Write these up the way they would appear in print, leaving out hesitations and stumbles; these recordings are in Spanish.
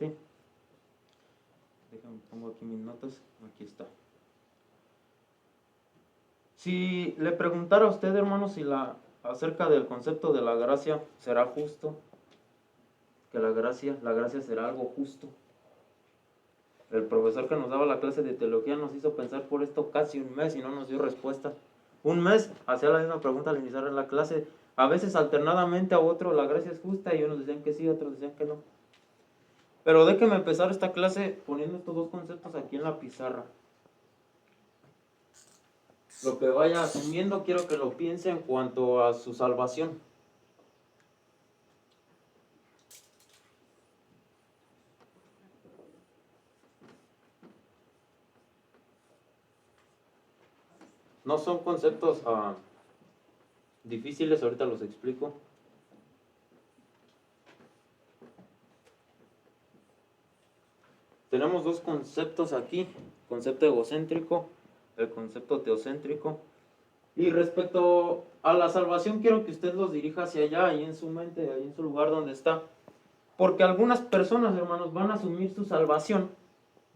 importante. Déjame, pongo aquí mis notas. Aquí está. Si le preguntara a usted, hermano, acerca del concepto de la gracia, ¿será justo? Que la gracia será algo justo. El profesor que nos daba la clase de teología nos hizo pensar por esto casi un mes y no nos dio respuesta. Un mes hacía la misma pregunta al iniciar la clase. A veces alternadamente a otro, la gracia es justa, y unos decían que sí, otros decían que no. Pero déjeme empezar esta clase poniendo estos dos conceptos aquí en la pizarra. Lo que vaya asumiendo quiero que lo piense en cuanto a su salvación. No son conceptos difíciles, ahorita los explico. Tenemos dos conceptos aquí, concepto egocéntrico, el concepto teocéntrico. Y respecto a la salvación, quiero que usted los dirija hacia allá, ahí en su mente, ahí en su lugar donde está. Porque algunas personas, hermanos, van a asumir su salvación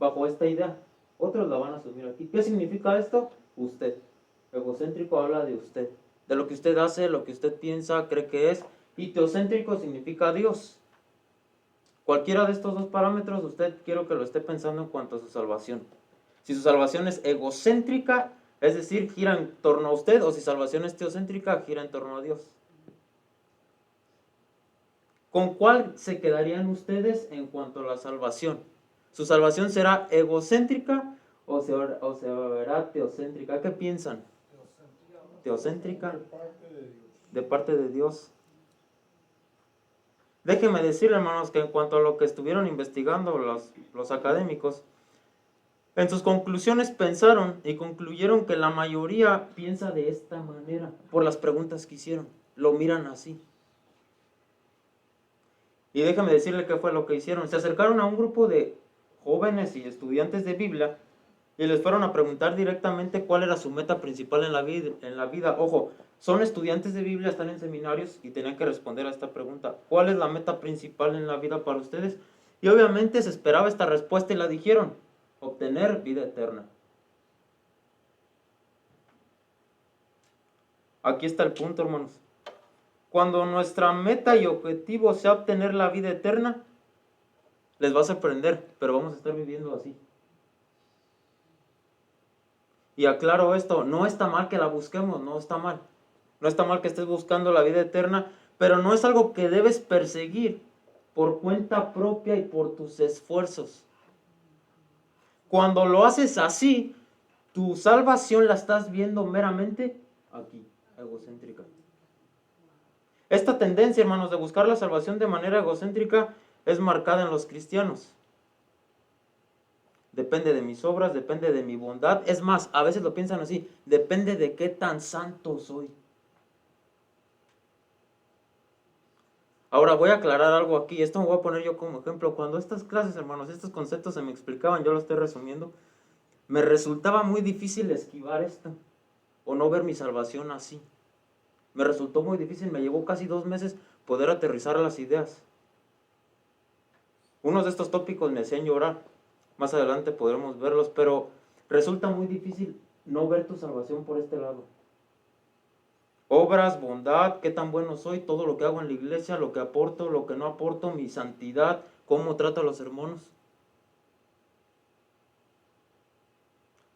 bajo esta idea. Otros la van a asumir aquí. ¿Qué significa esto? Usted. Egocéntrico habla de usted, de lo que usted hace, lo que usted piensa, cree que es. Y teocéntrico significa Dios. Cualquiera de estos dos parámetros, usted quiero que lo esté pensando en cuanto a su salvación. Si su salvación es egocéntrica, es decir, gira en torno a usted, o si salvación es teocéntrica, gira en torno a Dios. ¿Con cuál se quedarían ustedes en cuanto a la salvación? ¿Su salvación será egocéntrica o se verá teocéntrica? ¿Qué piensan? Teocéntrica. De parte de Dios. Déjenme decirle, hermanos, que en cuanto a lo que estuvieron investigando los académicos, en sus conclusiones pensaron y concluyeron que la mayoría piensa de esta manera, por las preguntas que hicieron. Lo miran así. Y déjame decirle qué fue lo que hicieron. Se acercaron a un grupo de jóvenes y estudiantes de Biblia y les fueron a preguntar directamente cuál era su meta principal en la vida. Ojo, son estudiantes de Biblia, están en seminarios y tenían que responder a esta pregunta. ¿Cuál es la meta principal en la vida para ustedes? Y obviamente se esperaba esta respuesta y la dijeron: obtener vida eterna. Aquí está el punto, hermanos. Cuando nuestra meta y objetivo sea obtener la vida eterna, les va a sorprender, pero vamos a estar viviendo así. Y aclaro esto, no está mal que la busquemos, no está mal. No está mal que estés buscando la vida eterna, pero no es algo que debes perseguir por cuenta propia y por tus esfuerzos. Cuando lo haces así, tu salvación la estás viendo meramente aquí, egocéntrica. Esta tendencia, hermanos, de buscar la salvación de manera egocéntrica es marcada en los cristianos. Depende de mis obras, depende de mi bondad. Es más, a veces lo piensan así, depende de qué tan santo soy. Ahora voy a aclarar algo aquí, esto me voy a poner yo como ejemplo. Cuando estas clases, hermanos, estos conceptos se me explicaban, yo lo estoy resumiendo, me resultaba muy difícil esquivar esto, o no ver mi salvación así. Me resultó muy difícil, me llevó casi 2 meses poder aterrizar las ideas. Unos de estos tópicos me hacían llorar, más adelante podremos verlos, pero resulta muy difícil no ver tu salvación por este lado. Obras, bondad, qué tan bueno soy, todo lo que hago en la iglesia, lo que aporto, lo que no aporto, mi santidad, cómo trato a los hermanos.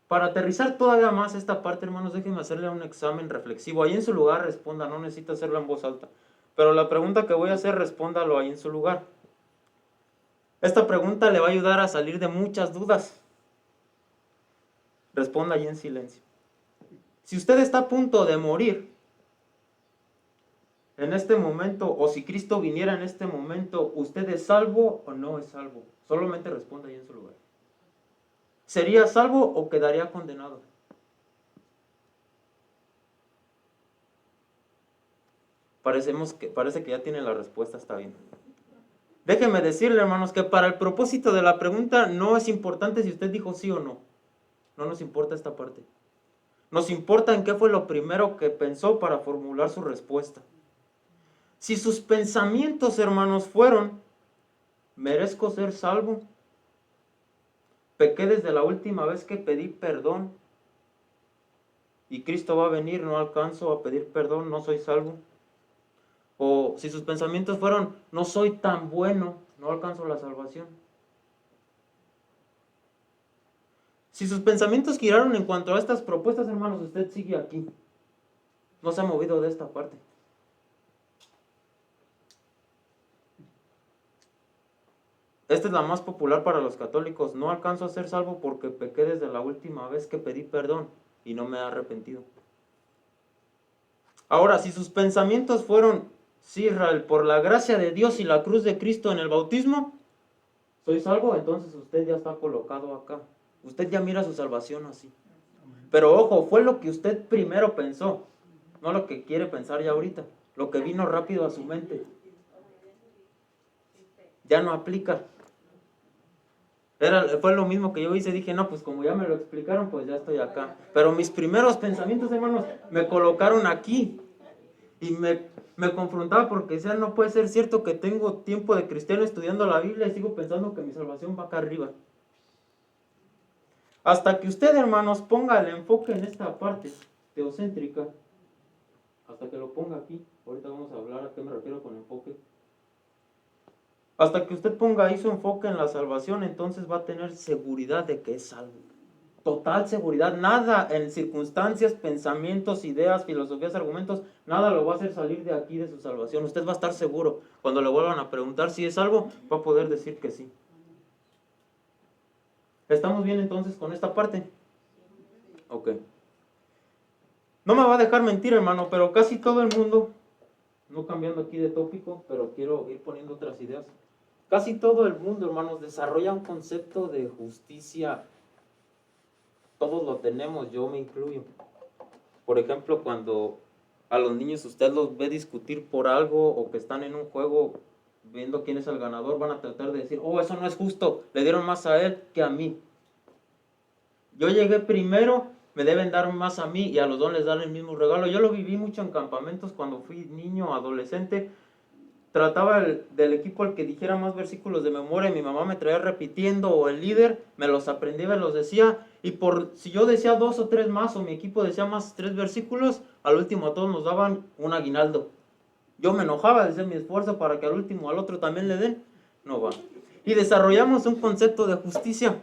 Para aterrizar todavía más esta parte, hermanos, déjenme hacerle un examen reflexivo. Ahí en su lugar responda, no necesita hacerlo en voz alta. Pero la pregunta que voy a hacer, respóndalo ahí en su lugar. Esta pregunta le va a ayudar a salir de muchas dudas. Responda ahí en silencio. Si usted está a punto de morir en este momento, o si Cristo viniera en este momento, ¿usted es salvo o no es salvo? Solamente responda ahí en su lugar. ¿Sería salvo o quedaría condenado? Parece que ya tiene la respuesta, está bien. Déjenme decirle, hermanos, que para el propósito de la pregunta no es importante si usted dijo sí o no. No nos importa esta parte. Nos importa en qué fue lo primero que pensó para formular su respuesta. Si sus pensamientos, hermanos, fueron ¿Merezco ser salvo? ¿Pequé desde la última vez que pedí perdón? Y Cristo va a venir, no alcanzo a pedir perdón, no soy salvo. O si sus pensamientos fueron, no soy tan bueno, no alcanzo la salvación. Si sus pensamientos giraron en cuanto a estas propuestas, hermanos, usted sigue aquí. No se ha movido de esta parte. Esta es la más popular para los católicos. No alcanzo a ser salvo porque pequé desde la última vez que pedí perdón y no me he arrepentido. Ahora, si sus pensamientos fueron, sí, Israel, por la gracia de Dios y la cruz de Cristo en el bautismo, soy salvo, entonces usted ya está colocado acá. Usted ya mira su salvación así. Pero ojo, fue lo que usted primero pensó, no lo que quiere pensar ya ahorita, lo que vino rápido a su mente. Ya no aplica. Fue lo mismo que yo hice, dije, no, pues como ya me lo explicaron, pues ya estoy acá. Pero mis primeros pensamientos, hermanos, me colocaron aquí. Y me confrontaba porque decía, no puede ser cierto que tengo tiempo de cristiano estudiando la Biblia y sigo pensando que mi salvación va acá arriba. Hasta que usted, hermanos, ponga el enfoque en esta parte teocéntrica, hasta que lo ponga aquí, ahorita vamos a hablar a qué me refiero con enfoque. Hasta que usted ponga ahí su enfoque en la salvación, entonces va a tener seguridad de que es salvo. Total seguridad, nada en circunstancias, pensamientos, ideas, filosofías, argumentos, nada lo va a hacer salir de aquí de su salvación. Usted va a estar seguro. Cuando le vuelvan a preguntar si es salvo, va a poder decir que sí. ¿Estamos bien entonces con esta parte? Ok. No me va a dejar mentir, hermano, pero casi todo el mundo, no cambiando aquí de tópico, pero quiero ir poniendo otras ideas. Casi todo el mundo, hermanos, desarrolla un concepto de justicia. Todos lo tenemos, yo me incluyo. Por ejemplo, cuando a los niños usted los ve discutir por algo o que están en un juego viendo quién es el ganador, van a tratar de decir, oh, eso no es justo, le dieron más a él que a mí. Yo llegué primero, me deben dar más a mí y a los dos les dan el mismo regalo. Yo lo viví mucho en campamentos cuando fui niño, adolescente. Trataba del equipo al que dijera más versículos de memoria, mi mamá me traía repitiendo, o el líder, me los aprendía, me los decía, y si yo decía 2 o 3 más, o mi equipo decía más 3 versículos, al último a todos nos daban un aguinaldo. Yo me enojaba, decía mi esfuerzo para que al último al otro también le den, no va. Y desarrollamos un concepto de justicia.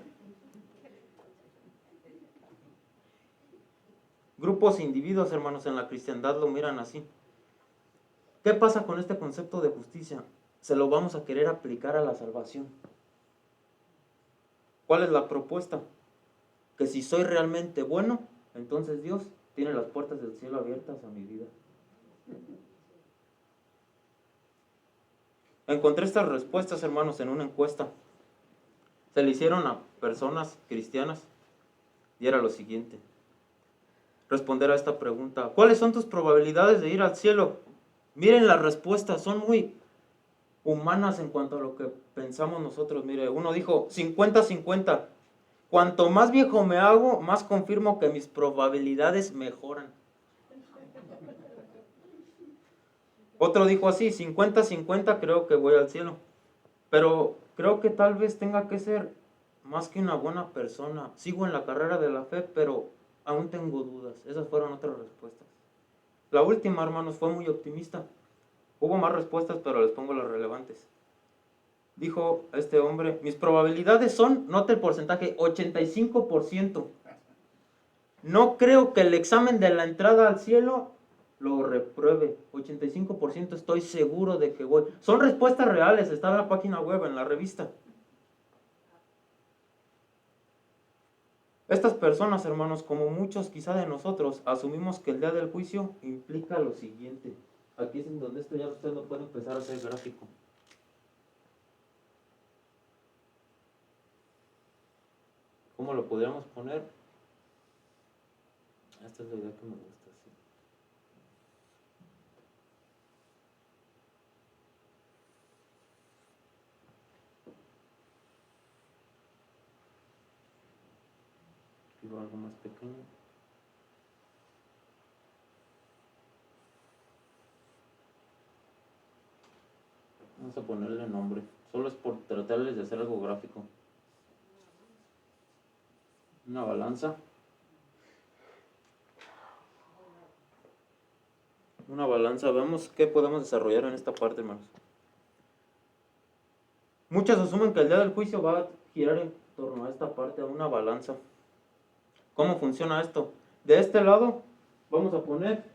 Grupos e individuos, hermanos, en la cristiandad lo miran así. ¿Qué pasa con este concepto de justicia? Se lo vamos a querer aplicar a la salvación. ¿Cuál es la propuesta? Que si soy realmente bueno, entonces Dios tiene las puertas del cielo abiertas a mi vida. Encontré estas respuestas, hermanos, en una encuesta. Se le hicieron a personas cristianas y era lo siguiente. Responder a esta pregunta. ¿Cuáles son tus probabilidades de ir al cielo? Miren las respuestas, son muy humanas en cuanto a lo que pensamos nosotros. Mire, uno dijo 50-50. Cuanto más viejo me hago, más confirmo que mis probabilidades mejoran. Otro dijo así, 50-50 creo que voy al cielo. Pero creo que tal vez tenga que ser más que una buena persona. Sigo en la carrera de la fe, pero aún tengo dudas. Esas fueron otras respuestas. La última, hermanos, fue muy optimista. Hubo más respuestas, pero les pongo las relevantes. Dijo este hombre, mis probabilidades son, note el porcentaje, 85%. No creo que el examen de la entrada al cielo lo repruebe. 85% estoy seguro de que voy. Son respuestas reales, está en la página web, en la revista. Estas personas, hermanos, como muchos quizá de nosotros, asumimos que el día del juicio implica lo siguiente. Aquí es en donde esto ya usted no puede empezar a hacer gráfico. ¿Cómo lo podríamos poner? Esta es la idea que me gusta, sí. Quiero algo más pequeño. Vamos a ponerle nombre, Solo es por tratarles de hacer algo gráfico. Una balanza. Una balanza. Veamos qué podemos desarrollar en esta parte, hermanos. Muchos asumen que el día del juicio va a girar en torno a esta parte, a una balanza. ¿Cómo funciona esto? De este lado vamos a poner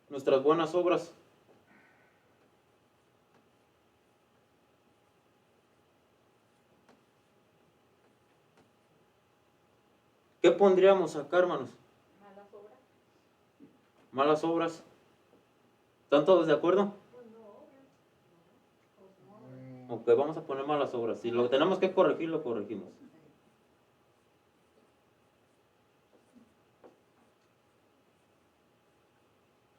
nuestras buenas obras. ¿Qué pondríamos acá, hermanos? Malas obras. Malas obras. ¿Están todos de acuerdo? Pues no, pues no. Ok, vamos a poner malas obras. Si lo tenemos que corregir, lo corregimos.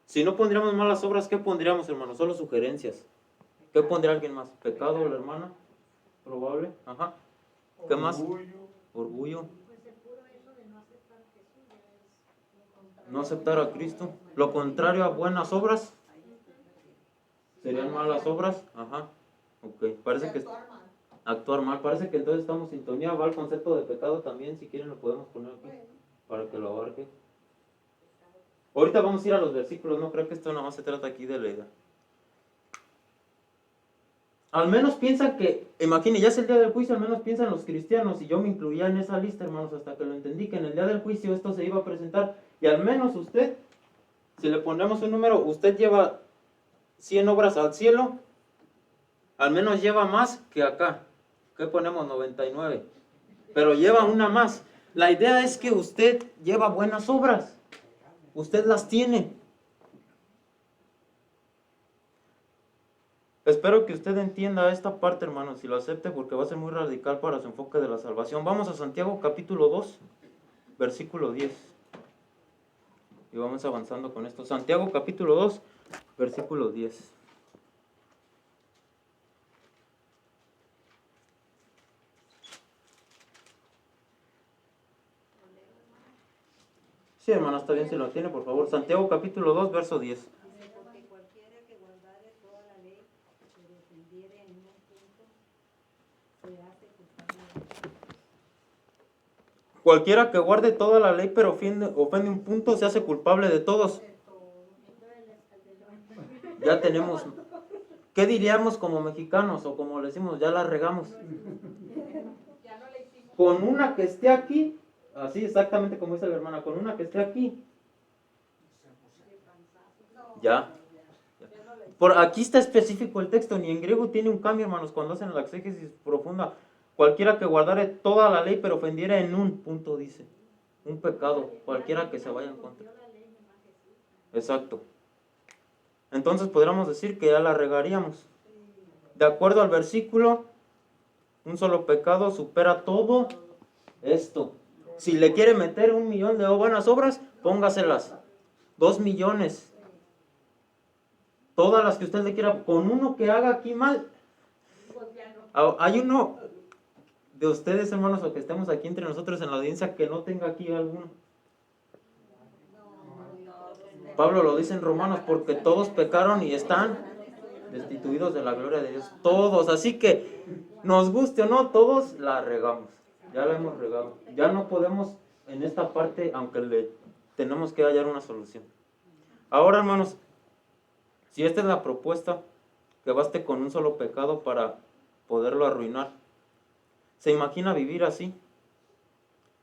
Si no pondríamos malas obras, ¿qué pondríamos, hermanos? Solo sugerencias. ¿Qué pondría alguien más? ¿Pecado, la hermana? Probable. Ajá. ¿Qué más? Orgullo. Pues el puro hecho de no aceptar a Jesús ya es lo contrario. No aceptar a Cristo. Lo contrario a buenas obras. ¿Serían malas obras? Ajá. Ok, parece que... Actuar mal. Parece que entonces estamos en sintonía. Va el concepto de pecado también. Si quieren lo podemos poner aquí para que lo abarque. Ahorita vamos a ir a los versículos. No creo que esto nada más se trata aquí de la edad. Al menos piensan que, imagínense, ya es el día del juicio, al menos piensan los cristianos, y yo me incluía en esa lista, hermanos, hasta que lo entendí, que en el día del juicio esto se iba a presentar, y al menos usted, si le ponemos un número, usted lleva 100 obras al cielo, al menos lleva más que acá. ¿Qué ponemos? 99. Pero lleva una más. La idea es que usted lleva buenas obras. Usted las tiene. Espero que usted entienda esta parte, hermanos, y lo acepte porque va a ser muy radical para su enfoque de la salvación. Vamos a Santiago capítulo 2, versículo 10. Y vamos avanzando con esto. Santiago capítulo 2, versículo 10. Sí, hermano, está bien, si lo tiene, por favor. Santiago capítulo 2, verso 10. Dice, porque cualquiera que guardare toda la ley, pero ofendiere en un punto, se hace culpable de todo. Cualquiera que guarde toda la ley pero ofende un punto se hace culpable de todos. Ya tenemos. ¿Qué diríamos como mexicanos o como le decimos? Ya la regamos. Ya no le hicimos. Con una que esté aquí, así exactamente como dice la hermana, con una que esté aquí, ya. Por aquí está específico el texto, ni en griego tiene un cambio, hermanos, cuando hacen la exégesis profunda. Cualquiera que guardare toda la ley pero ofendiera en un punto, dice. Un pecado, cualquiera que se vaya en contra. Exacto. Entonces podríamos decir que ya la regaríamos. De acuerdo al versículo, un solo pecado supera todo esto. Si le quiere meter 1,000,000 de buenas obras, póngaselas. 2,000,000. Todas las que usted le quiera. Con uno que haga aquí mal. Hay uno de ustedes, hermanos, o que estemos aquí entre nosotros en la audiencia, que no tenga aquí alguno. Pablo lo dice en Romanos, porque todos pecaron y están destituidos de la gloria de Dios. Todos. Así que, nos guste o no, todos la regamos. Ya la hemos regado. Ya no podemos en esta parte, aunque le tenemos que hallar una solución. Ahora, hermanos, si esta es la propuesta, que baste con un solo pecado para poderlo arruinar. ¿Se imagina vivir así?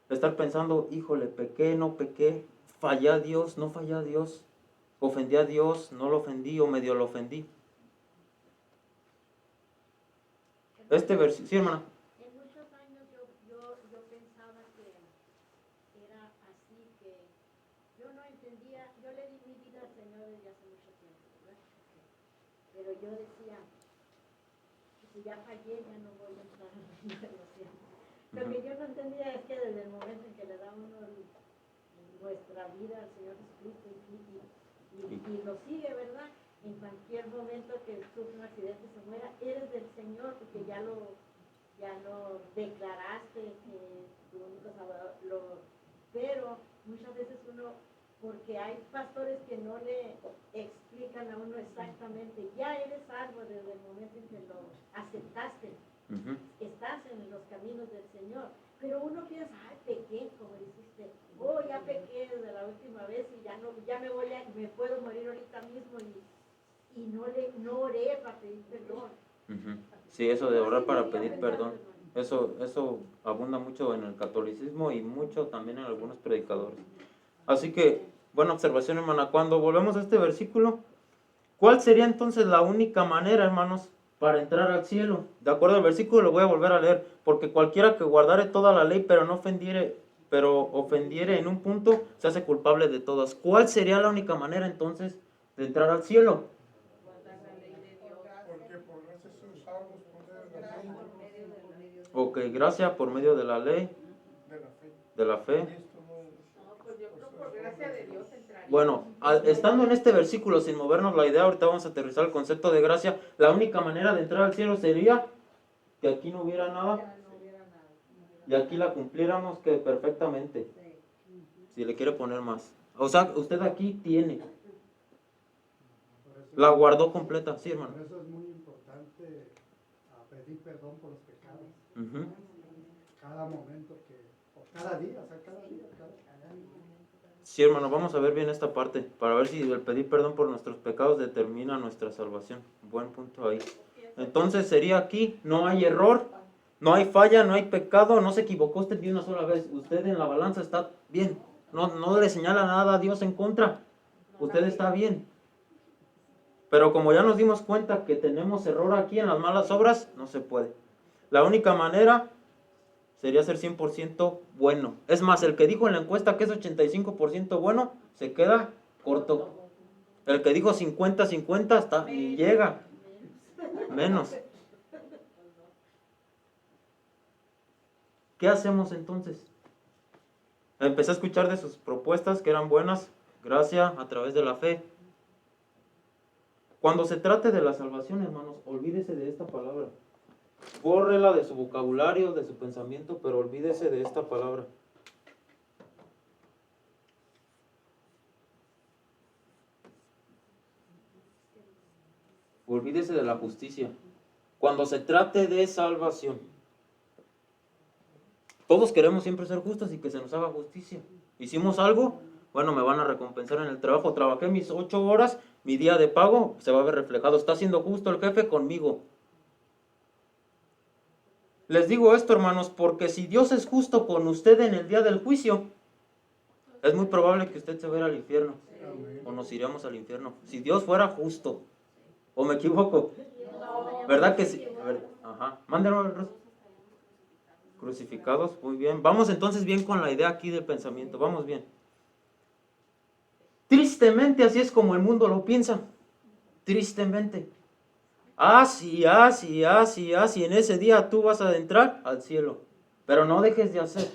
Estar pensando, híjole, pequé, no pequé, fallé a Dios, no fallé a Dios, ofendí a Dios, no lo ofendí o medio lo ofendí. Este versículo, sí, hermana. En muchos años yo pensaba que era así, que yo no entendía, yo le di mi vida al Señor desde hace mucho tiempo, ¿verdad? Pero yo decía, que si ya fallé, ya no voy a entrar en la vida de los cielos. Lo que yo no entendía es que desde el momento en que le da uno nuestra vida al Señor Jesucristo y lo sigue, ¿verdad? En cualquier momento que sufre un accidente, se muera, eres del Señor, porque ya lo declaraste que tu único Salvador, pero muchas veces uno porque hay pastores que no le explican a uno exactamente, ya eres salvo desde el momento en que lo aceptaste, estás en los caminos del Señor, pero uno piensa, ay, pequé, como dijiste, oh, ya pequé desde la última vez y ya no, ya me puedo morir ahorita mismo y no oré para pedir perdón. Sí, eso de orar para pedir perdón, eso abunda mucho en el catolicismo y mucho también en algunos predicadores. Así que, buena observación, hermana. Cuando volvemos a este versículo, ¿cuál sería entonces la única manera, hermanos, para entrar al cielo? De acuerdo al versículo lo voy a volver a leer, porque cualquiera que guardare toda la ley, pero ofendiere en un punto, se hace culpable de todas. ¿Cuál sería la única manera entonces de entrar al cielo? Ok, gracia por medio de la ley, de la fe. Bueno, estando en este versículo, sin movernos la idea, ahorita vamos a aterrizar el concepto de gracia. La única manera de entrar al cielo sería que aquí no hubiera nada y aquí la cumpliéramos que perfectamente. Si le quiere poner más. O sea, usted aquí tiene. La guardó completa, sí, hermano. Por eso es muy importante pedir perdón por los pecados. Cada momento cada día, o sea, cada día. Sí, hermano, vamos a ver bien esta parte, para ver si el pedir perdón por nuestros pecados determina nuestra salvación. Buen punto ahí. Entonces sería aquí, no hay error, no hay falla, no hay pecado, no se equivocó usted ni una sola vez. Usted en la balanza está bien, no le señala nada a Dios en contra. Usted está bien. Pero como ya nos dimos cuenta que tenemos error aquí en las malas obras, no se puede. La única manera sería ser 100% bueno. Es más, el que dijo en la encuesta que es 85% bueno, se queda corto. El que dijo 50-50 hasta ni llega. Menos. ¿Qué hacemos entonces? Empecé a escuchar de sus propuestas que eran buenas, gracia a través de la fe. Cuando se trate de la salvación, hermanos, olvídese de esta palabra. Bórrela de su vocabulario, de su pensamiento, pero olvídese de esta palabra. Olvídese de la justicia. Cuando se trate de salvación, todos queremos siempre ser justos y que se nos haga justicia. ¿Hicimos algo? Bueno, me van a recompensar en el trabajo. Trabajé mis 8 horas, mi día de pago se va a ver reflejado. Está siendo justo el jefe conmigo. Les digo esto, hermanos, porque si Dios es justo con usted en el día del juicio, es muy probable que usted se vaya al infierno. O nos iríamos al infierno. Si Dios fuera justo. ¿O me equivoco? ¿Verdad que sí? A ver, ajá. Mándenlo. Crucificados, muy bien. Vamos entonces bien con la idea aquí del pensamiento. Vamos bien. Tristemente así es como el mundo lo piensa. Tristemente. Así, en ese día tú vas a entrar al cielo. Pero no dejes de hacer.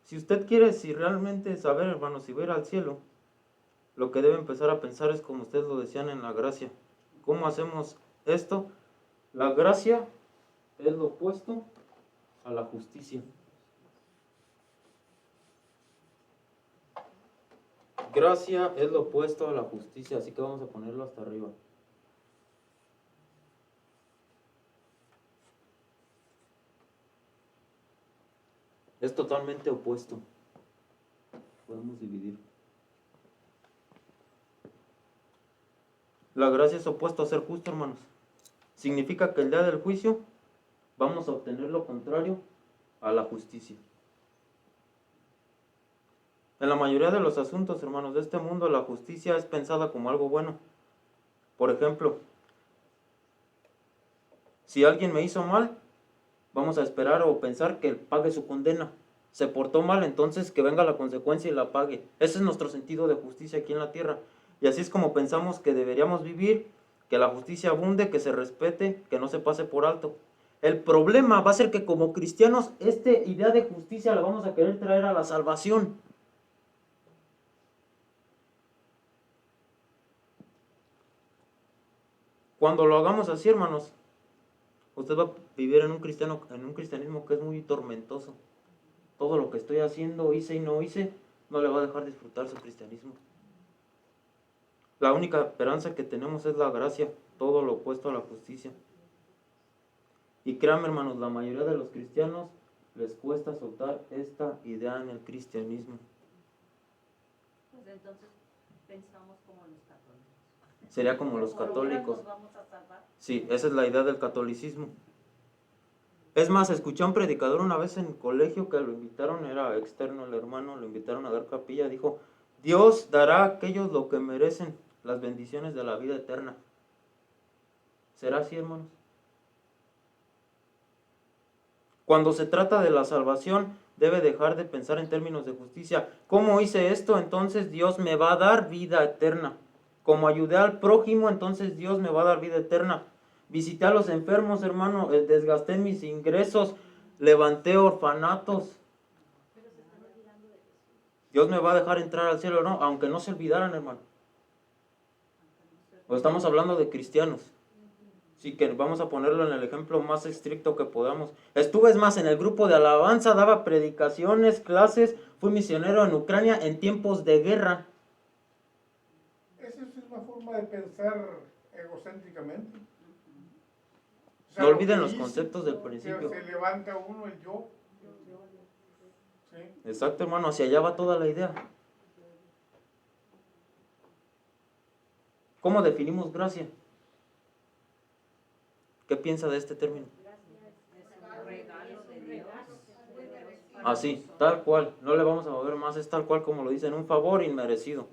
Si usted quiere, si realmente saber, hermano, si va a ir al cielo, lo que debe empezar a pensar es como ustedes lo decían en la gracia. ¿Cómo hacemos esto? La gracia es lo opuesto a la justicia. Gracia es lo opuesto a la justicia, así que vamos a ponerlo hasta arriba. Es totalmente opuesto. Podemos dividir. La gracia es opuesto a ser justo, hermanos. Significa que el día del juicio vamos a obtener lo contrario a la justicia. En la mayoría de los asuntos, hermanos, de este mundo, la justicia es pensada como algo bueno. Por ejemplo, si alguien me hizo mal, vamos a esperar o pensar que pague su condena. Se portó mal, entonces que venga la consecuencia y la pague. Ese es nuestro sentido de justicia aquí en la tierra. Y así es como pensamos que deberíamos vivir, que la justicia abunde, que se respete, que no se pase por alto. El problema va a ser que como cristianos, esta idea de justicia la vamos a querer traer a la salvación. Cuando lo hagamos así, hermanos, usted va a vivir en un cristianismo que es muy tormentoso. todo lo que estoy haciendo, hice y no hice, no le va a dejar disfrutar su cristianismo. La única esperanza que tenemos es la gracia, todo lo opuesto a la justicia. Y créanme, hermanos, la mayoría de los cristianos les cuesta soltar esta idea en el cristianismo. Pues entonces pensamos como los católicos. Sería como los Por obras católicos. nos vamos a salvar. Sí, esa es la idea del catolicismo. Es más, escuché a un predicador una vez en el colegio que lo invitaron, era externo el hermano, lo invitaron a dar capilla, dijo, Dios dará a aquellos lo que merecen, las bendiciones de la vida eterna. ¿Será así, hermanos? Cuando se trata de la salvación, debe dejar de pensar en términos de justicia. ¿Cómo hice esto? Entonces Dios me va a dar vida eterna. Como ayudé al prójimo, entonces Dios me va a dar vida eterna. Visité a los enfermos, hermano, desgasté mis ingresos, levanté orfanatos. Dios me va a dejar entrar al cielo, ¿no? Aunque no se olvidaran, hermano. O estamos hablando de cristianos. Sí, que vamos a ponerlo en el ejemplo más estricto que podamos. Estuve, es más, en el grupo de alabanza, daba predicaciones, clases, fui misionero en Ucrania en tiempos de guerra. Esa es una forma de pensar egocéntricamente. O No olviden lo que los conceptos del principio. Se levanta uno el yo. ¿Sí? Exacto, hermano, hacia allá va toda la idea. ¿Cómo definimos gracia? ¿Qué piensa de este término? Es un regalo de Dios. Así, tal cual, no le vamos a mover más, es tal cual como lo dicen, un favor inmerecido.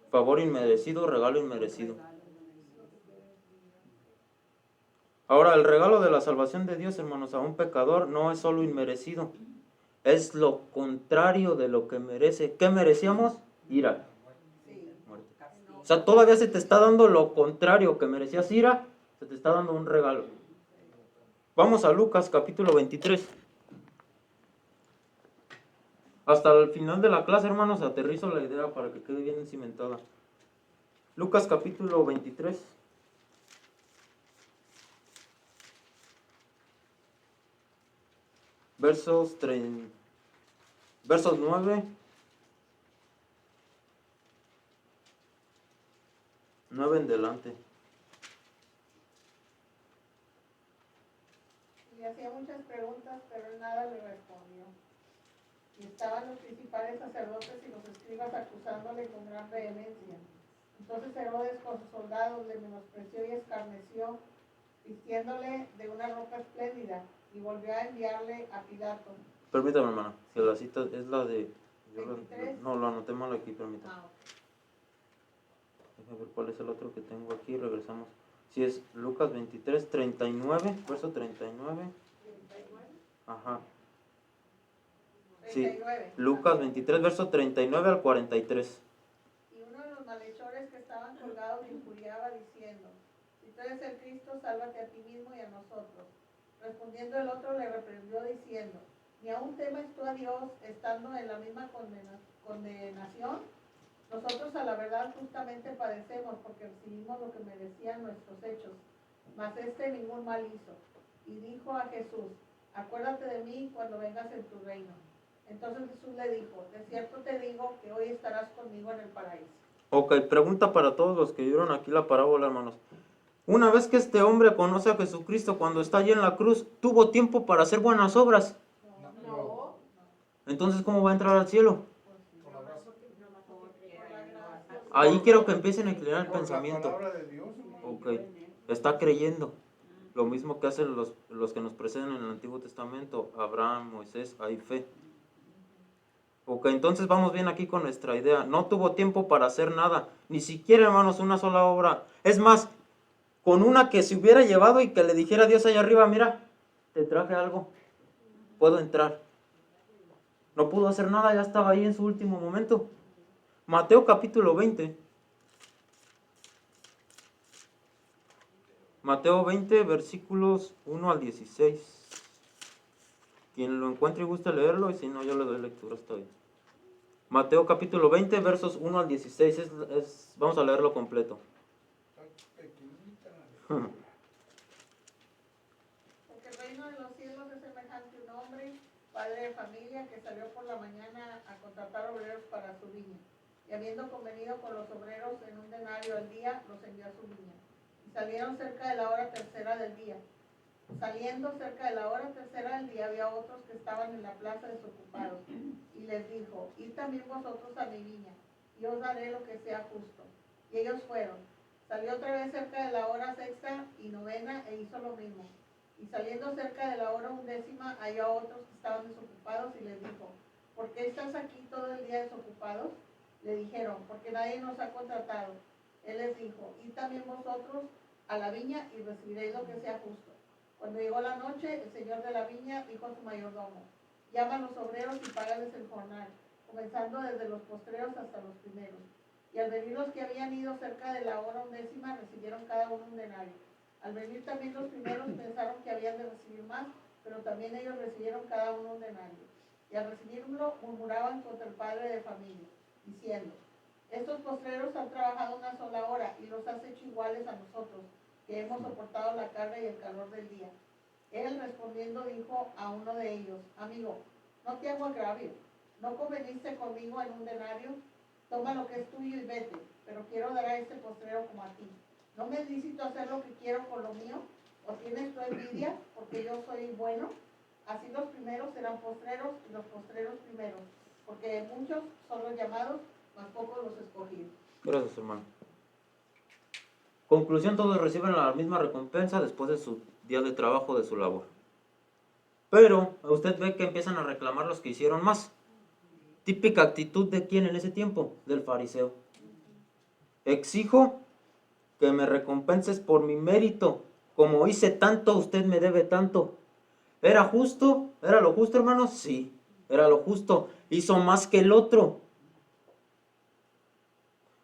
Favor inmerecido, regalo inmerecido. Ahora, el regalo de la salvación de Dios, hermanos, a un pecador no es solo inmerecido, es lo contrario de lo que merece. ¿Qué merecíamos? Ira. Muerte. O sea, todavía se te está dando lo contrario que merecías ira, se te está dando un regalo. Vamos a Lucas capítulo 23. Hasta el final de la clase, hermanos, aterrizo la idea para que quede bien cimentada. Lucas capítulo 23. Versos 9. 9 en delante. Le hacía muchas preguntas, pero él nada le respondió. Y estaban los principales sacerdotes y los escribas acusándole con gran vehemencia. Entonces Herodes con sus soldados le menospreció y escarneció, vistiéndole de una ropa espléndida, y volvió a enviarle a Pilato. Permítame, hermana, que la cita es la de... No, lo anoté mal aquí, permítame. Ah, Déjame ver cuál es el otro que tengo aquí, regresamos. Si es Lucas 23, 39, verso 39. Ajá. Sí, 39. Lucas 23, verso 39 al 43. Y uno de los malhechores que estaban colgados le injuriaba diciendo, si tú eres el Cristo, sálvate a ti mismo y a nosotros. Respondiendo el otro le reprendió diciendo, ni aún temes tú a Dios estando en la misma condenación. Nosotros a la verdad justamente padecemos porque recibimos lo que merecían nuestros hechos, mas ningún mal hizo. Y dijo a Jesús, acuérdate de mí cuando vengas en tu reino. Entonces Jesús le dijo, de cierto te digo que hoy estarás conmigo en el paraíso. Ok, pregunta para todos los que vieron aquí la parábola, hermanos. Una vez que este hombre conoce a Jesucristo cuando está allí en la cruz, ¿tuvo tiempo para hacer buenas obras? No. Entonces, ¿cómo va a entrar al cielo? Por la gracia. Ahí quiero que empiecen a inclinar el Por la pensamiento. palabra de Dios. Ok, está creyendo. Lo mismo que hacen los que nos preceden en el Antiguo Testamento, Abraham, Moisés, hay fe. Ok, entonces vamos bien aquí con nuestra idea. No tuvo tiempo para hacer nada, ni siquiera, hermanos, una sola obra. Es más, con una que se hubiera llevado y que le dijera a Dios allá arriba, mira, te traje algo, puedo entrar. No pudo hacer nada, ya estaba ahí en su último momento. Mateo capítulo 20. Mateo 20, versículos 1 al 16. Quien lo encuentre y guste leerlo, y si no, yo le doy lectura, está bien. Mateo capítulo 20, versos 1 al 16. Vamos a leerlo completo. Porque el reino de los cielos es semejante a un hombre padre de familia que salió por la mañana a contratar obreros para su viña. Y habiendo convenido con los obreros en un denario al día, los envió a su viña. Y salieron cerca de la hora tercera del día. Saliendo cerca de la hora tercera del día, había otros que estaban en la plaza desocupados. Y les dijo, id también vosotros a mi viña, y os daré lo que sea justo. Y ellos fueron. Salió otra vez cerca de la hora sexta y novena, e hizo lo mismo. Y saliendo cerca de la hora undécima, halló a otros que estaban desocupados, y les dijo, ¿por qué estás aquí todo el día desocupados? Le dijeron, porque nadie nos ha contratado. Él les dijo, id también vosotros a la viña y recibiréis lo que sea justo. Cuando llegó la noche, el señor de la viña dijo a su mayordomo, llama a los obreros y págales el jornal, comenzando desde los postreros hasta los primeros. Y al venir los que habían ido cerca de la hora undécima, recibieron cada uno un denario. Al venir también los primeros, pensaron que habían de recibir más, pero también ellos recibieron cada uno un denario. Y al recibirlo, murmuraban contra el padre de familia, diciendo, estos postreros han trabajado una sola hora y los has hecho iguales a nosotros, que hemos soportado la carga y el calor del día. Él respondiendo dijo a uno de ellos, amigo, no te hago agravio, ¿no conveniste conmigo en un denario? Toma lo que es tuyo y vete, pero quiero dar a este postrero como a ti. ¿No me es lícito hacer lo que quiero con lo mío? ¿O tienes tu envidia porque yo soy bueno? Así los primeros serán postreros y los postreros primeros, porque muchos son los llamados, mas pocos los escogidos. Gracias, hermano. Conclusión, todos reciben la misma recompensa después de su día de trabajo, de su labor. Pero usted ve que empiezan a reclamar los que hicieron más. Típica actitud de quién en ese tiempo, del fariseo. Exijo que me recompenses por mi mérito. Como hice tanto, usted me debe tanto. ¿Era justo? ¿Era lo justo, hermanos? Sí, era lo justo. Hizo más que el otro.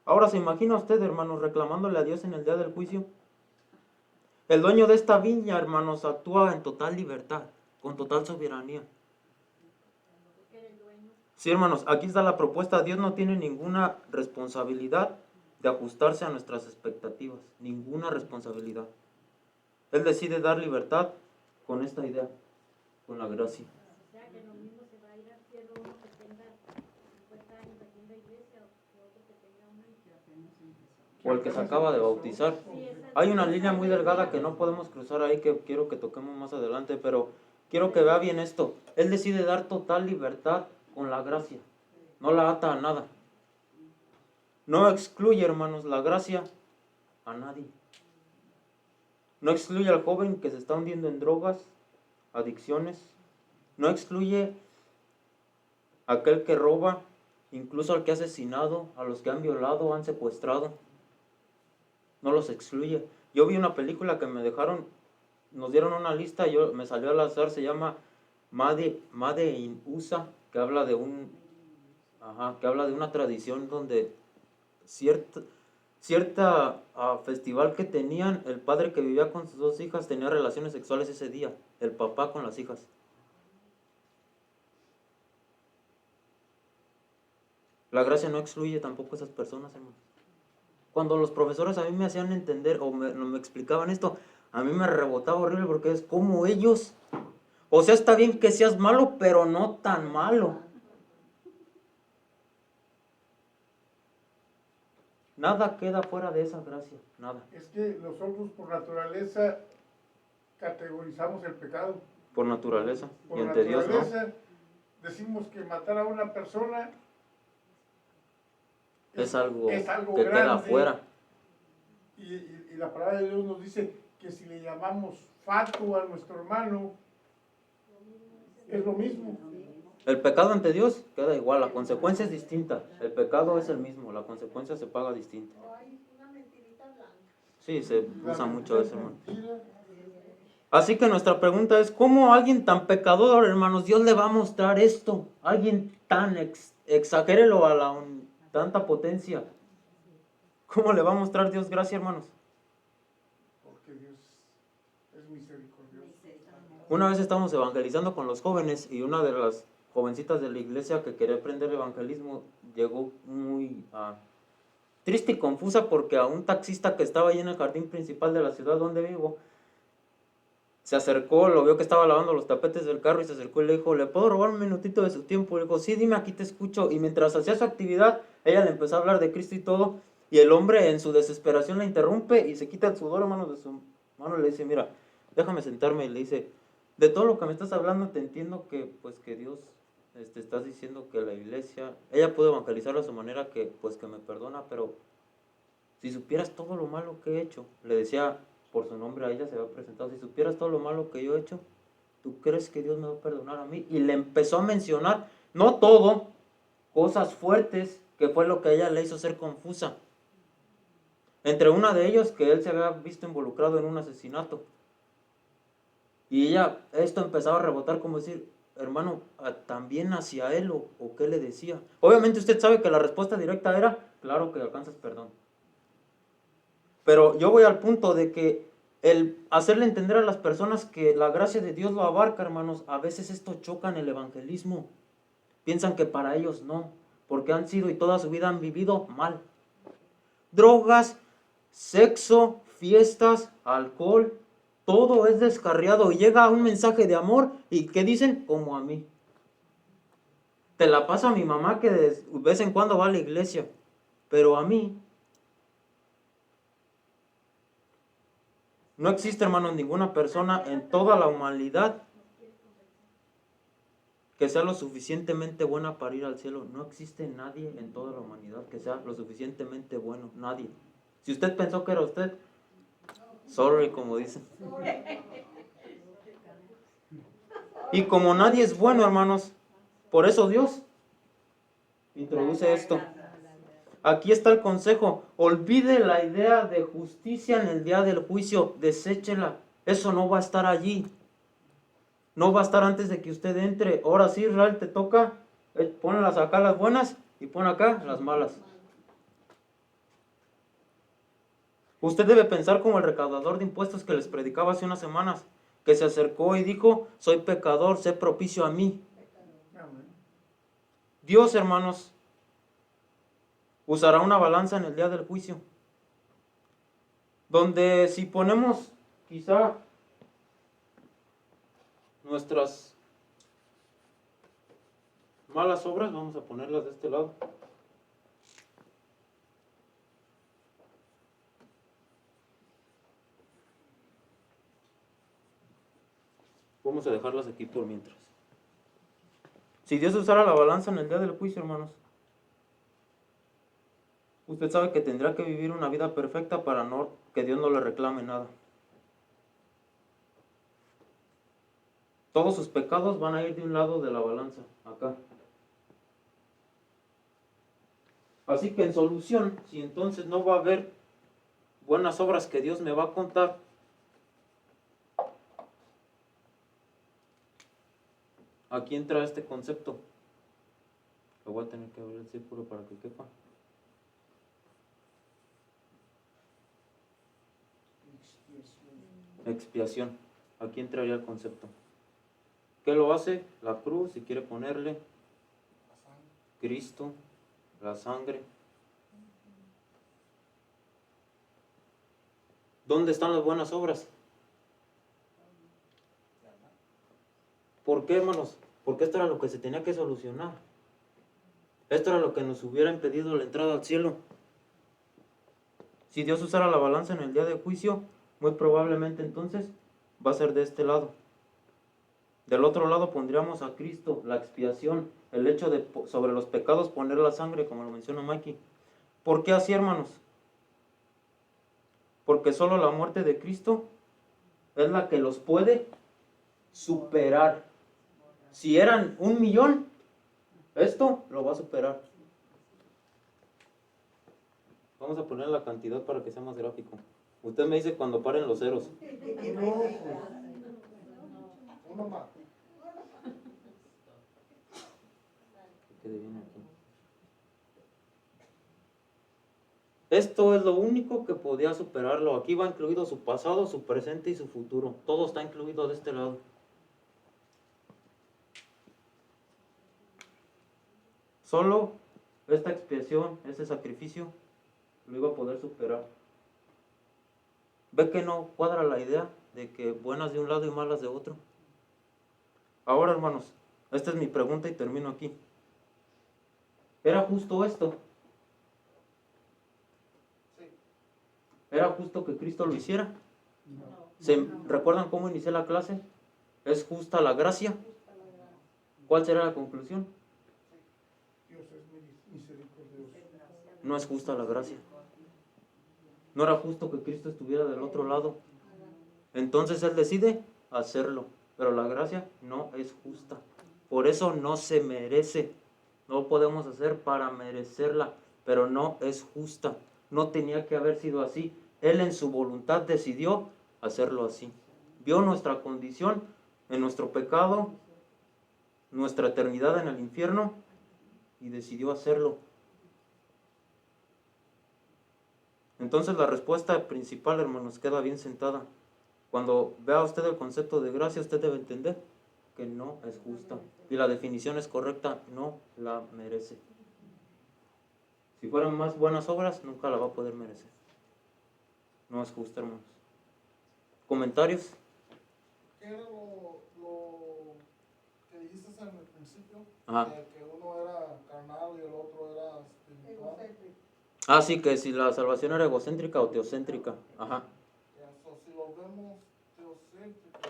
Ahora se imagina usted, hermanos, reclamándole a Dios en el día del juicio. El dueño de esta viña, hermanos, actúa en total libertad, con total soberanía. Sí, hermanos, aquí está la propuesta. Dios no tiene ninguna responsabilidad de ajustarse a nuestras expectativas. Ninguna responsabilidad. Él decide dar libertad con esta idea, con la gracia. O sea, que lo mismo se va a ir al cielo uno que tenga 50 años aquí en la iglesia o otro que tenga un año. O el que se acaba de bautizar. Hay una línea muy delgada que no podemos cruzar ahí, que quiero que toquemos más adelante, pero quiero que vea bien esto. Él decide dar total libertad con la gracia. No la ata a nada. No excluye, hermanos, la gracia a nadie. No excluye al joven que se está hundiendo en drogas, adicciones. No excluye a aquel que roba, incluso al que ha asesinado, a los que han violado, han secuestrado. No los excluye. Yo vi una película que nos dieron una lista, me salió al azar, se llama Made in USA, que habla de una tradición donde cierta festival que tenían, el padre que vivía con sus dos hijas tenía relaciones sexuales ese día, el papá con las hijas. La gracia no excluye tampoco a esas personas, hermano. Cuando los profesores a mí me hacían entender o me explicaban esto, a mí me rebotaba horrible porque es como ellos. O sea, está bien que seas malo, pero no tan malo. Nada queda fuera de esa gracia, nada. Es que nosotros por naturaleza categorizamos el pecado. Por naturaleza. Por Y ante Dios, ¿no? naturaleza decimos que matar a una persona Es algo que grande, queda afuera. Y la palabra de Dios nos dice que si le llamamos fatuo a nuestro hermano, es lo mismo. El pecado ante Dios queda igual, la consecuencia es distinta. El pecado es el mismo, la consecuencia se paga distinta. Ay, una mentirita blanca. Sí, se usa mucho eso, hermano. Mentira. Así que nuestra pregunta es, ¿cómo a alguien tan pecador, hermanos, Dios le va a mostrar esto? Alguien tan, exagérelo a tanta potencia. ¿Cómo le va a mostrar Dios gracia, hermanos? Porque Dios es misericordioso. Una vez estábamos evangelizando con los jóvenes y una de las jovencitas de la iglesia que quería aprender evangelismo llegó muy triste y confusa porque a un taxista que estaba ahí en el jardín principal de la ciudad donde vivo, se acercó, lo vio que estaba lavando los tapetes del carro y se acercó y le dijo, ¿le puedo robar un minutito de su tiempo? Le dijo, sí, dime, aquí te escucho. Y mientras hacía su actividad, ella le empezó a hablar de Cristo y todo, y el hombre en su desesperación la interrumpe y se quita el sudor, hermano, de su mano y le dice, mira, déjame sentarme. Y le dice, de todo lo que me estás hablando te entiendo que, pues, que Dios, estás diciendo que la iglesia, ella puede evangelizarlo a su manera, que, pues, que me perdona, pero si supieras todo lo malo que he hecho, le decía por su nombre a ella, se había presentado, si supieras todo lo malo que yo he hecho, ¿tú crees que Dios me va a perdonar a mí? Y le empezó a mencionar, no todo, cosas fuertes, que fue lo que a ella le hizo ser confusa. Entre una de ellos, que él se había visto involucrado en un asesinato. Y ella, esto empezaba a rebotar como decir, hermano, ¿también hacia él o qué le decía? Obviamente usted sabe que la respuesta directa era, claro que alcanzas perdón. Pero yo voy al punto de que el hacerle entender a las personas que la gracia de Dios lo abarca, hermanos, a veces esto choca en el evangelismo. Piensan que para ellos no, porque han sido y toda su vida han vivido mal. Drogas, sexo, fiestas, alcohol, todo es descarriado y llega un mensaje de amor y ¿qué dicen? Como a mí. Te la pasa mi mamá que de vez en cuando va a la iglesia, pero a mí no existe, hermano, ninguna persona en toda la humanidad que sea lo suficientemente buena para ir al cielo. No existe nadie en toda la humanidad que sea lo suficientemente bueno. Nadie. Si usted pensó que era usted, sorry, como dicen. Y como nadie es bueno, hermanos, por eso Dios introduce esto. Aquí está el consejo. Olvide la idea de justicia en el día del juicio. Deséchela. Eso no va a estar allí. No va a estar antes de que usted entre. Ahora sí, Israel, te toca. Ponlas acá las buenas y pon acá las malas. Usted debe pensar como el recaudador de impuestos que les predicaba hace unas semanas, que se acercó y dijo, soy pecador, sé propicio a mí. Dios, hermanos, usará una balanza en el día del juicio, donde si ponemos quizá nuestras malas obras, vamos a ponerlas de este lado. Vamos a dejarlas aquí por mientras. Si Dios usara la balanza en el día del juicio, hermanos, usted sabe que tendrá que vivir una vida perfecta para que Dios no le reclame nada. Todos sus pecados van a ir de un lado de la balanza, acá. Así que en solución, si entonces no va a haber buenas obras que Dios me va a contar, aquí entra este concepto. Lo voy a tener que abrir el círculo para que quepa. Expiación. Aquí entraría el concepto. ¿Qué lo hace? La cruz, si quiere ponerle. Cristo, la sangre. ¿Dónde están las buenas obras? ¿Por qué, hermanos? Porque esto era lo que se tenía que solucionar. Esto era lo que nos hubiera impedido la entrada al cielo. Si Dios usara la balanza en el día de juicio, muy probablemente entonces va a ser de este lado. Del otro lado pondríamos a Cristo, la expiación, el hecho de sobre los pecados poner la sangre, como lo menciona Mikey. ¿Por qué así, hermanos? Porque solo la muerte de Cristo es la que los puede superar. Si eran 1,000,000, esto lo va a superar. Vamos a poner la cantidad para que sea más gráfico. Usted me dice cuando paren los ceros. Uno más. Que quede bien aquí. Esto es lo único que podía superarlo. Aquí va incluido su pasado, su presente y su futuro. Todo está incluido de este lado. Solo esta expiación, ese sacrificio, lo iba a poder superar. ¿Ve que no cuadra la idea? de que buenas de un lado y malas de otro. Ahora, hermanos, esta es mi pregunta y termino aquí. ¿Era justo esto? ¿Era justo que Cristo lo hiciera? ¿Recuerdan cómo inicié la clase? ¿Es justa la gracia? ¿Cuál será la conclusión? Dios es misericordioso. No es justa la gracia. No era justo que Cristo estuviera del otro lado. Entonces Él decide hacerlo. Pero la gracia no es justa. Por eso no se merece. No podemos hacer para merecerla. Pero no es justa. No tenía que haber sido así. Él en su voluntad decidió hacerlo así. Vio nuestra condición en nuestro pecado, nuestra eternidad en el infierno, y decidió hacerlo. Entonces la respuesta principal, hermanos, queda bien sentada. Cuando vea usted el concepto de gracia, usted debe entender que no es justa. Y la definición es correcta, no la merece. Si fueran más buenas obras, nunca la va a poder merecer. No es justa, hermanos. ¿Comentarios? ¿Qué era lo que dijiste en el principio? Ajá. Que uno era carnal y el otro era espiritual. Egocéntrico. Ah, sí, que si la salvación era egocéntrica o teocéntrica. Ajá. Si lo vemos teocéntrica,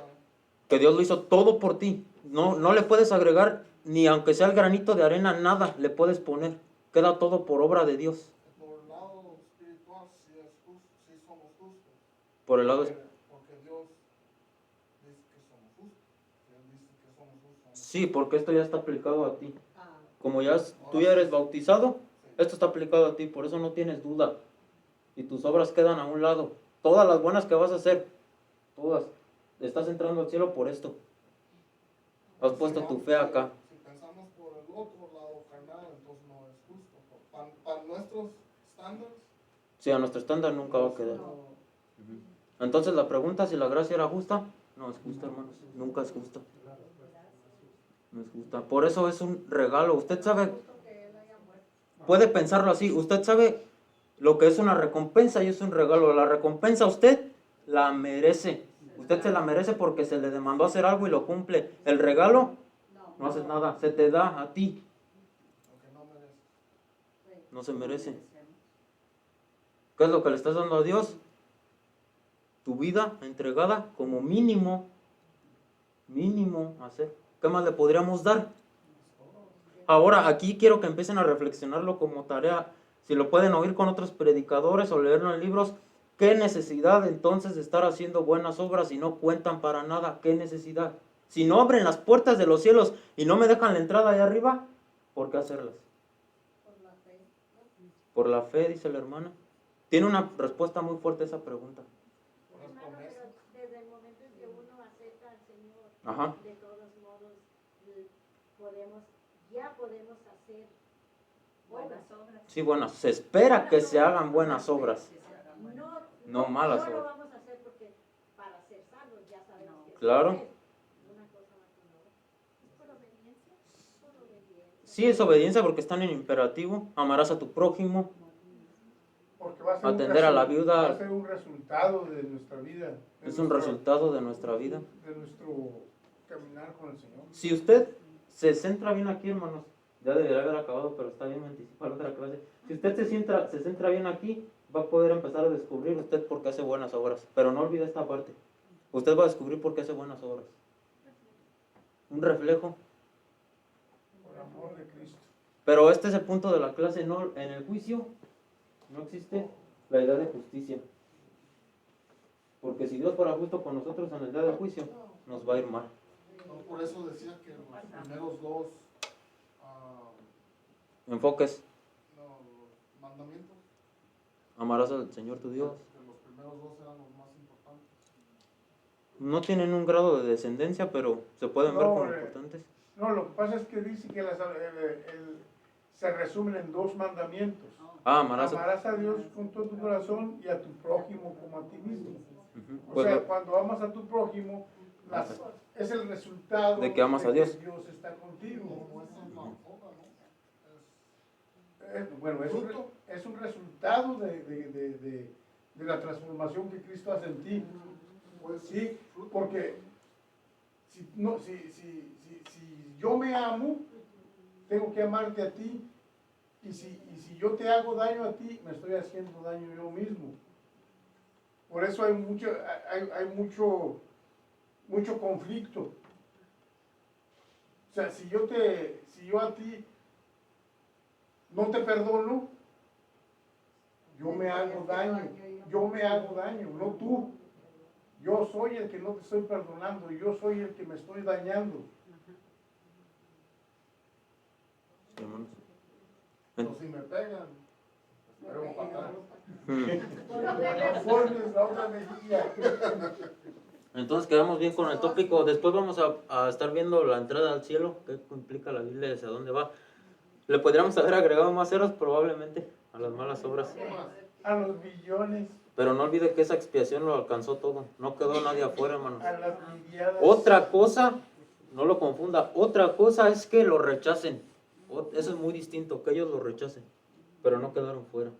Que Dios lo hizo todo por ti. No le puedes agregar, ni aunque sea el granito de arena, nada le puedes poner. Queda todo por obra de Dios. por el lado espiritual sí somos justos. Por el lado Porque Dios dice que somos justos. Él dice que somos justos. sí, porque esto ya está aplicado a ti. Ah, Como tú ya eres bautizado, esto está aplicado a ti, por eso no tienes duda. Y tus obras quedan a un lado. Todas las buenas que vas a hacer, todas. Estás entrando al cielo por esto. Has puesto tu fe acá. Si pensamos por el otro lado carnal, entonces no es justo. Para nuestros estándares, Sí, a nuestro estándar nunca va a quedar. no. Entonces la pregunta, si la gracia era justa, no es justa, hermanos. Nunca es justa. No es justa. Por eso es un regalo. Usted sabe, justo que él haya muerto. puede pensarlo así. Usted sabe lo que es una recompensa y es un regalo. La recompensa usted la merece. Usted se la merece porque se le demandó hacer algo y lo cumple. El regalo, no haces nada. Se te da a ti. Aunque no merece. No se merece. ¿Qué es lo que le estás dando a Dios? Tu vida entregada como mínimo hacer. ¿Qué más le podríamos dar? Ahora, aquí quiero que empiecen a reflexionarlo como tarea. Si lo pueden oír con otros predicadores o leerlo en libros, ¿qué necesidad entonces de estar haciendo buenas obras si no cuentan para nada? ¿Qué necesidad? Si no abren las puertas de los cielos y no me dejan la entrada allá arriba, ¿por qué hacerlas? Por la fe. Por la fe, dice la hermana. Tiene una respuesta muy fuerte a esa pregunta. Hermano, pero desde el momento en que uno acepta al Señor, Ajá. de todos modos, ya podemos hacer Buenas obras. obras. Sí, bueno, se espera que se hagan buenas obras. Que se hagan buenas. No malas No lo obras. vamos a hacer porque para ser salvos ya sabemos que Claro. es una cosa más que una otra. ¿Es por obediencia? Por obediencia. Sí, es obediencia porque están en imperativo. Amarás a tu prójimo. Porque va a ser Atender a la viuda. Va a ser un resultado de nuestra vida. Es un resultado de nuestra vida. De nuestro caminar con el Señor. Si usted se centra bien aquí, hermanos, ya debería haber acabado, pero está bien, me anticipa la otra clase. Si usted se centra bien aquí, va a poder empezar a descubrir usted por qué hace buenas obras. Pero no olvide esta parte. Usted va a descubrir por qué hace buenas obras. Un reflejo. Por amor de Cristo. Pero este es el punto de la clase. No, en el juicio no existe la idea de justicia. Porque si Dios fuera justo con nosotros en el día del juicio, nos va a ir mal. No, por eso decía que los primeros dos Enfoques. los mandamientos, Amarás al Señor tu Dios. que los primeros dos eran los más importantes. No tienen un grado de descendencia, pero se pueden ver como No, importantes. No, lo que pasa es que dice que se resumen en dos mandamientos. Ah, amarás a... Amarás a Dios con todo tu corazón y a tu prójimo como a ti mismo. Ujú. O Pues sea, lo- cuando amas a tu prójimo, es el resultado De que amas a Dios. que Dios está contigo. No es una obra, ¿no? Bueno, es un resultado de la transformación que Cristo hace en ti. Pues Sí, porque si yo me amo, tengo que amarte a ti. Y si yo te hago daño a ti, me estoy haciendo daño yo mismo. Por eso hay mucho conflicto. O sea, si yo a ti no te perdono, yo me hago daño, no tú. Yo soy el que no te estoy perdonando, yo soy el que me estoy dañando. Sí, hermanos. o si me pegan, pero para atrás. No formes la otra mejilla. Entonces quedamos bien con el tópico. Después vamos a estar viendo la entrada al cielo, qué implica la Biblia, hacia dónde va. Le podríamos haber agregado más ceros probablemente a las malas obras. A los billones, Pero no olvide que esa expiación lo alcanzó todo. No quedó nadie afuera, hermanos. a las miliadas. Otra cosa, no lo confunda, otra cosa es que lo rechacen. Eso es muy distinto, que ellos lo rechacen. Pero no quedaron fuera.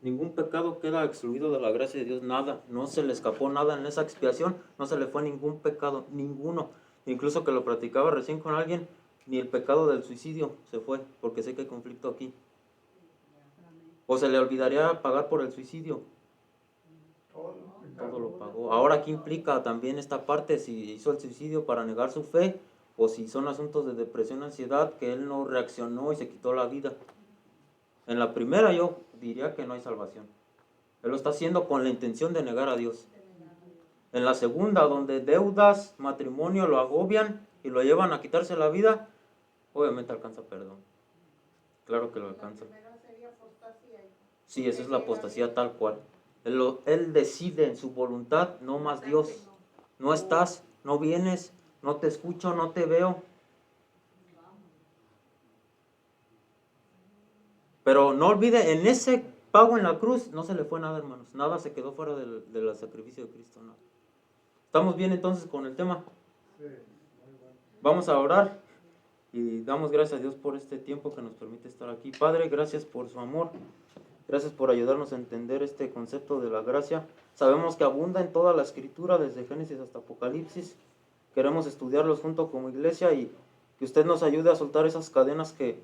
Ningún pecado queda excluido de la gracia de Dios, nada. No se le escapó nada en esa expiación, no se le fue ningún pecado, ninguno. Incluso que lo platicaba recién con alguien, ni el pecado del suicidio se fue, porque sé que hay conflicto aquí. O se le olvidaría pagar por el suicidio. Todo lo pagó. Ahora, ¿qué implica también esta parte? Si hizo el suicidio para negar su fe, o si son asuntos de depresión, ansiedad, que él no reaccionó y se quitó la vida. En la primera yo diría que no hay salvación. Él lo está haciendo con la intención de negar a Dios. En la segunda, donde deudas, matrimonio lo agobian y lo llevan a quitarse la vida, obviamente alcanza perdón. Claro que lo alcanza. La primera sería apostasía. Sí, esa es la apostasía tal cual. Él decide en su voluntad, no más Dios. No estás, no vienes, no te escucho, no te veo. Pero no olvide, en ese pago en la cruz no se le fue nada, hermanos. Nada se quedó fuera del sacrificio de Cristo. Nada. ¿Estamos bien entonces con el tema? Sí, muy bueno. Vamos a orar y damos gracias a Dios por este tiempo que nos permite estar aquí. Padre, gracias por su amor. Gracias por ayudarnos a entender este concepto de la gracia. Sabemos que abunda en toda la escritura, desde Génesis hasta Apocalipsis. Queremos estudiarlos junto como iglesia y que usted nos ayude a soltar esas cadenas que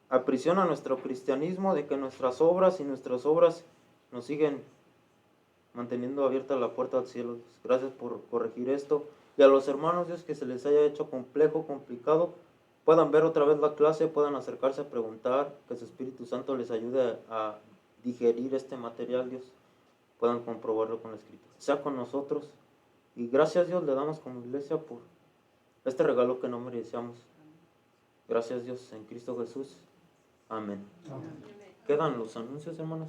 aprisionan nuestro cristianismo, de que nuestras obras nos siguen manteniendo abierta la puerta al cielo. Gracias por corregir esto. Y a los hermanos, Dios, que se les haya hecho complejo, complicado, puedan ver otra vez la clase, puedan acercarse a preguntar, que su Espíritu Santo les ayude a digerir este material, Dios, puedan comprobarlo con la Escritura. Sea con nosotros. Y gracias, Dios, le damos como iglesia por este regalo que no merecíamos. Gracias, Dios, en Cristo Jesús. Amén. Amén. ¿Quedan los anuncios, hermanos?